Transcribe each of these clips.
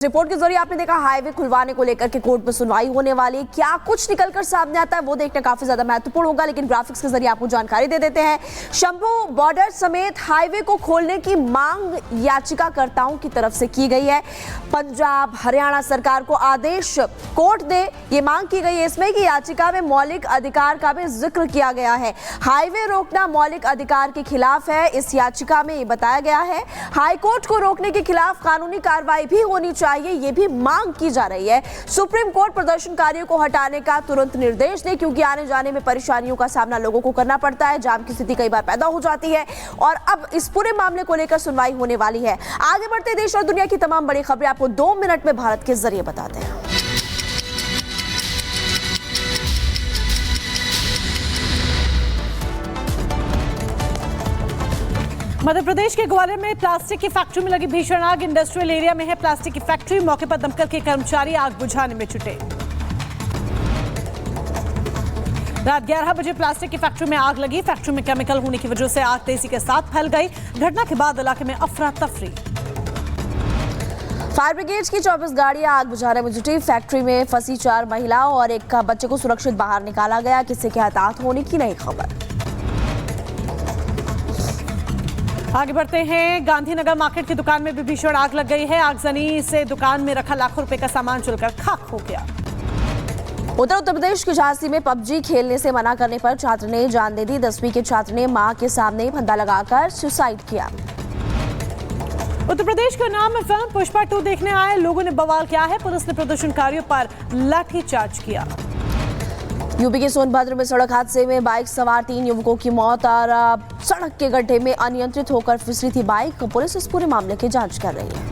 Report के जरिए आपने देखा हाईवे खुलवाने को लेकर के कोर्ट में सुनवाई होने वाली, क्या कुछ निकलकर सामने आता है वो देखना काफी ज्यादा महत्वपूर्ण होगा। लेकिन ग्राफिक्स के जरिए आपको जानकारी दे देते हैं। शंभू बॉर्डर समेत हाईवे को खोलने की मांग याचिकाकर्ताओं की तरफ से की गई है। पंजाब हरियाणा सरकार को आदेश कोर्ट दे, ये मांग की गई है इसमें कि याचिका में मौलिक अधिकार का भी जिक्र किया गया है। हाईवे रोकना मौलिक अधिकार के खिलाफ है, इस याचिका में बताया गया है। हाईकोर्ट को रोकने के खिलाफ कानूनी कार्रवाई भी होनी चाहिए, ये भी मांग की जा रही है। सुप्रीम कोर्ट प्रदर्शनकारियों को हटाने का तुरंत निर्देश दे, क्योंकि आने जाने में परेशानियों का सामना लोगों को करना पड़ता है, जाम की स्थिति कई बार पैदा हो जाती है। और अब इस पूरे मामले को लेकर सुनवाई होने वाली है। आगे बढ़ते देश और दुनिया की तमाम बड़ी खबरें आपको 2 मिनट में भारत के जरिए बताते हैं। मध्य प्रदेश के ग्वालियर में प्लास्टिक की फैक्ट्री में लगी भीषण आग। इंडस्ट्रियल एरिया में है प्लास्टिक की फैक्ट्री। मौके पर दमकल के कर्मचारी आग बुझाने में जुटे। रात 11 बजे प्लास्टिक की फैक्ट्री में आग लगी। फैक्ट्री में केमिकल होने की वजह से आग तेजी के साथ फैल गई। घटना के बाद इलाके में अफरा तफरी। फायर ब्रिगेड की 24 गाड़ियां आग बुझाने में जुटी। फैक्ट्री में फंसी 4 महिलाओं और एक बच्चे को सुरक्षित बाहर निकाला गया। किसी के हताहत होने की नहीं खबर। आगे बढ़ते हैं। गांधीनगर मार्केट की दुकान में भी भीषण आग लग गई है। आगजनी से दुकान में रखा लाखों रुपए का सामान जलकर खाक हो गया। उत्तर प्रदेश के झांसी में पबजी खेलने से मना करने पर छात्र ने जान दे दी। 10वीं के छात्र ने मां के सामने फंदा लगाकर सुसाइड किया। उत्तर प्रदेश के नाम में फिल्म पुष्पा 2 देखने आए लोगों ने बवाल किया है। पुलिस ने प्रदर्शनकारियों पर लाठीचार्ज किया। यूपी के सोनभद्र में सड़क हादसे में बाइक सवार 3 युवकों की मौत और सड़क के गड्ढे में अनियंत्रित होकर फिसली थी बाइक। पुलिस इस पूरे मामले की जांच कर रही है।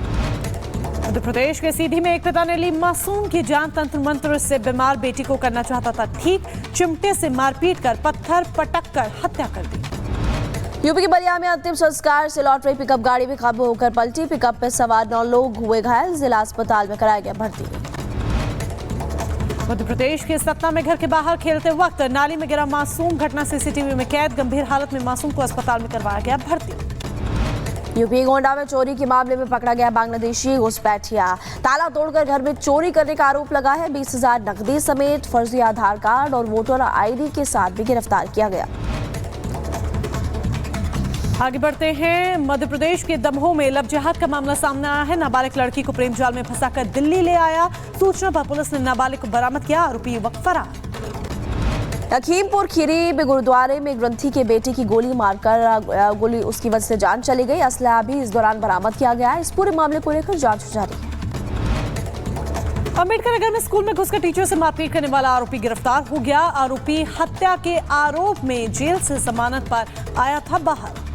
मध्य प्रदेश के सीधी में एक पिता ने ली मासूम की जान। तंत्र मंत्र से बीमार बेटी को करना चाहता था ठीक, चिमटे से मारपीट कर पत्थर पटक कर हत्या कर दी। यूपी के बलिया में अंतिम संस्कार से लौट रही पिकअप गाड़ी भी काबू होकर पलटी। पिकअप में सवार 9 लोग हुए घायल, जिला अस्पताल में कराया गया भर्ती। मध्य प्रदेश के सतना में घर के बाहर खेलते वक्त नाली में गिरा मासूम। घटना सीसीटीवी में कैद। गंभीर हालत में मासूम को अस्पताल में करवाया गया भर्ती। यूपी गोंडा में चोरी के मामले में पकड़ा गया बांग्लादेशी घुसपैठिया। ताला तोड़कर घर में चोरी करने का आरोप लगा है। 20,000 नकदी समेत फर्जी आधार कार्ड और वोटर आईडी के साथ भी गिरफ्तार किया गया। आगे बढ़ते हैं। मध्य प्रदेश के दमोह में लव जिहाद का मामला सामने आया है। नाबालिग लड़की को प्रेम जाल में फंसाकर दिल्ली ले आया। सूचना पर पुलिस ने नाबालिग को बरामद किया। आरोपी युवक फरार। लखीमपुर खीरी में गुरुद्वारे में ग्रंथी के बेटे की गोली मारकर गोली उसकी वजह से जान चली गई। असलहा भी इस दौरान बरामद किया गया है। इस पूरे मामले को लेकर जांच जारी है। अम्बेडकर नगर में स्कूल में घुसकर टीचर से मारपीट करने वाला आरोपी गिरफ्तार हो गया। आरोपी हत्या के आरोप में जेल से जमानत पर आया था बाहर।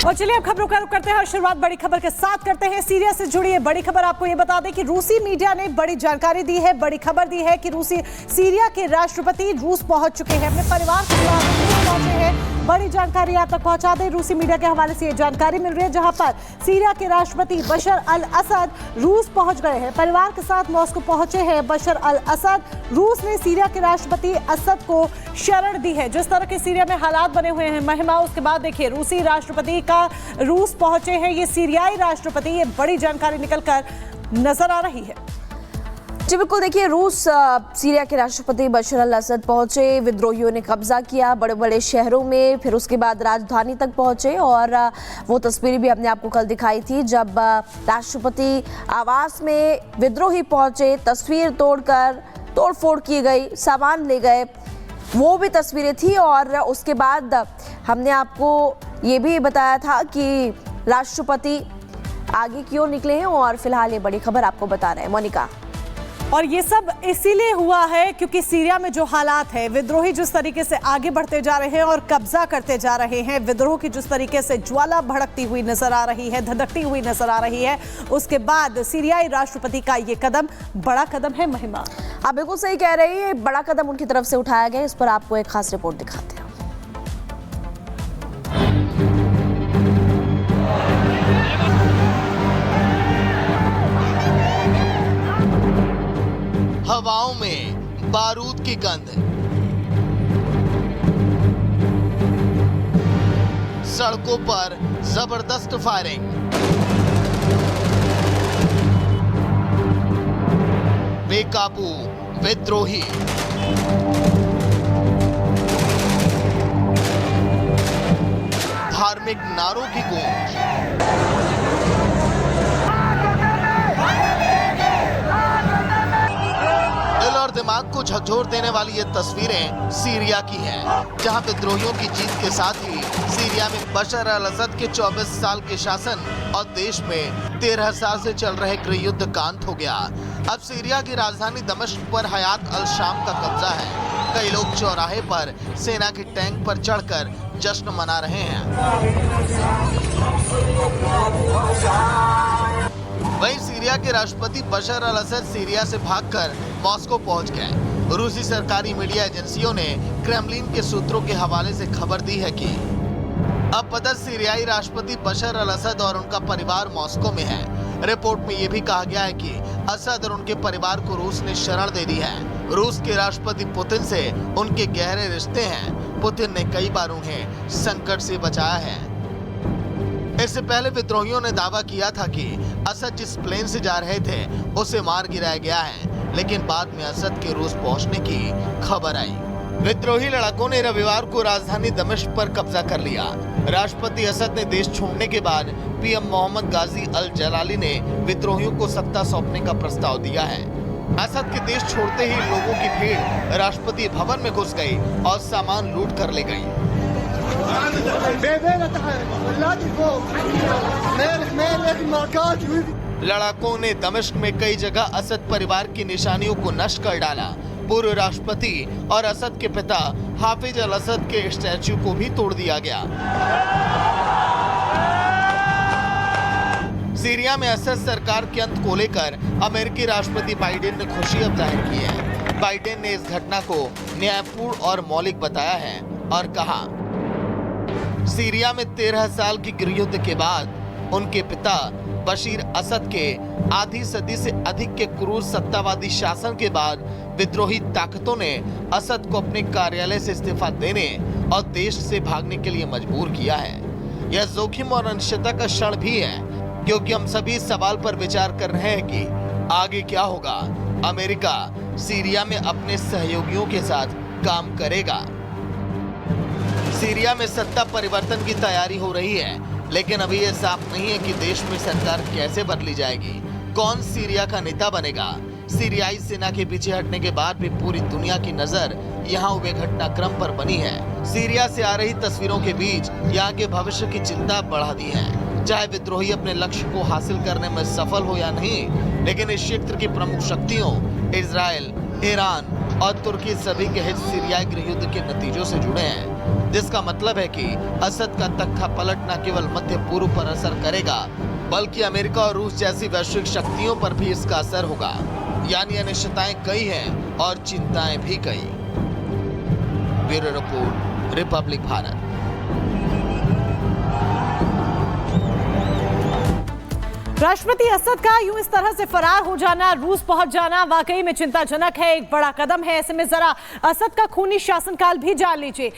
और चलिए अब खबरों का रुख करते हैं और शुरुआत बड़ी खबर के साथ करते हैं। सीरिया से जुड़ी है बड़ी खबर। आपको ये बता दें कि रूसी मीडिया ने बड़ी जानकारी दी है, बड़ी खबर दी है कि सीरिया के राष्ट्रपति रूस पहुंच चुके हैं, अपने परिवार के साथ पहुंचे हैं। बड़ी जानकारी आप तक पहुंचा दें। रूसी मीडिया के हवाले से ये जानकारी मिल रही है, जहां पर सीरिया के राष्ट्रपति बशर अल असद रूस पहुंच गए हैं। परिवार के साथ मॉस्को पहुंचे हैं बशर अल असद। रूस ने सीरिया के राष्ट्रपति असद को शरण दी है। जिस तरह के सीरिया में हालात बने हुए हैं महिमा, उसके बाद देखिए रूसी राष्ट्रपति का रूस पहुंचे हैं ये सीरियाई राष्ट्रपति। ये बड़ी जानकारी निकलकर नजर आ रही है। जी बिल्कुल, देखिए रूस सीरिया के राष्ट्रपति बशर अल असद पहुंचे। विद्रोहियों ने कब्जा किया बड़े बड़े शहरों में, फिर उसके बाद राजधानी तक पहुंचे। और वो तस्वीरें भी हमने आपको कल दिखाई थी जब राष्ट्रपति आवास में विद्रोही पहुंचे, तस्वीर तोड़फोड़ की गई, सामान ले गए, वो भी तस्वीरें थी। और उसके बाद हमने आपको ये भी बताया था कि राष्ट्रपति आगे की ओर निकले हैं। और फिलहाल ये बड़ी खबर आपको बता रहे हैं मोनिका। और ये सब इसीलिए हुआ है क्योंकि सीरिया में जो हालात है, विद्रोही जिस तरीके से आगे बढ़ते जा रहे हैं और कब्जा करते जा रहे हैं, विद्रोह की जिस तरीके से ज्वाला भड़कती हुई नजर आ रही है, धधकती हुई नजर आ रही है, उसके बाद सीरियाई राष्ट्रपति का ये कदम बड़ा कदम है महिमा। आप बिल्कुल सही कह रही है, बड़ा कदम उनकी तरफ से उठाया गया। इस पर आपको एक खास रिपोर्ट दिखाते हैं। हवाओं में बारूद की गंध, सड़कों पर जबरदस्त फायरिंग, बेकाबू विद्रोही। धार्मिक नारों की गूंज। दिल और दिमाग को झकझोर देने वाली ये तस्वीरें सीरिया की हैं, जहां विद्रोहियों की जीत के साथ ही सीरिया में बशर अल असद के 24 साल के शासन और देश में 13 साल से चल रहे गृह युद्ध का अंत हो गया। अब सीरिया की राजधानी दमिश्क पर हयात अल शाम का कब्जा है। कई लोग चौराहे पर सेना के टैंक पर चढ़कर जश्न मना रहे हैं। वहीं सीरिया के राष्ट्रपति बशर अल असद सीरिया से भागकर मॉस्को पहुंच गए। रूसी सरकारी मीडिया एजेंसियों ने क्रेमलिन के सूत्रों के हवाले से खबर दी है कि अब पता सीरियाई राष्ट्रपति बशर अल असद और उनका परिवार मॉस्को में है। रिपोर्ट में यह भी कहा गया है कि असद और उनके परिवार को रूस ने शरण दे दी है। रूस के राष्ट्रपति पुतिन से उनके गहरे रिश्ते हैं। पुतिन ने कई बार उन्हें संकट से बचाया है। इससे पहले विद्रोहियों ने दावा किया था कि असद जिस प्लेन से जा रहे थे उसे मार गिराया गया है, लेकिन बाद में असद के रूस पहुंचने की खबर आई। विद्रोही लड़ाकों ने रविवार को राजधानी दमिश्क पर कब्जा कर लिया। राष्ट्रपति असद ने देश छोड़ने के बाद पीएम मोहम्मद गाजी अल जलाली ने विद्रोहियों को सत्ता सौंपने का प्रस्ताव दिया है। असद के देश छोड़ते ही लोगों की भीड़ राष्ट्रपति भवन में घुस गई और सामान लूट कर ले गई। लड़ाकों ने दमिश्क में कई जगह असद परिवार की निशानियों को नष्ट कर डाला। पूर्व राष्ट्रपति और असद के पिता हाफिज अल असद के स्टैच्यू को भी तोड़ दिया गया। सीरिया में असद सरकार के अंत को लेकर अमेरिकी राष्ट्रपति बाइडेन ने खुशी अब जाहिर की है। बाइडेन ने इस घटना को न्यायपूर्ण और मौलिक बताया है और कहा, सीरिया में 13 साल की गृहयुद्ध के बाद उनके पिता बशीर असद के आधी सदी से अधिक के क्रूर सत्तावादी शासन के बाद विद्रोही ताकतों ने असद को अपने कार्यालय से इस्तीफा देने और देश से भागने के लिए मजबूर किया है। यह जोखिम और अनिश्चितता का क्षण भी है, क्योंकि हम सभी इस सवाल पर विचार कर रहे हैं कि आगे क्या होगा। अमेरिका सीरिया में अपने सहयोगियों के साथ काम करेगा। सीरिया में सत्ता परिवर्तन की तैयारी हो रही है, लेकिन अभी यह साफ नहीं है कि देश में सरकार कैसे बदली जाएगी, कौन सीरिया का नेता बनेगा। सीरियाई सेना के पीछे हटने के बाद भी पूरी दुनिया की नजर यहाँ हुए घटनाक्रम पर बनी है। सीरिया से आ रही तस्वीरों के बीच यहाँ के भविष्य की चिंता बढ़ा दी है। चाहे विद्रोही अपने लक्ष्य को हासिल करने में सफल हो या नहीं, लेकिन इस क्षेत्र की प्रमुख शक्तियों इजराइल, ईरान और तुर्की सभी के हित सीरियाई गृहयुद्ध के नतीजों से जुड़े हैं, जिसका मतलब है कि असद का तख्ता पलट न केवल मध्य पूर्व पर असर करेगा, बल्कि अमेरिका और रूस जैसी वैश्विक शक्तियों पर भी इसका असर होगा। यानी अनिश्चितताएं कई हैं और चिंताएं भी कई। Bureau report, Republic Bharat. राष्ट्रपति असद का यूं इस तरह से फरार हो जाना, रूस पहुंच जाना वाकई में चिंताजनक है, एक बड़ा कदम है। ऐसे में जरा असद का खूनी शासनकाल भी जान लीजिए।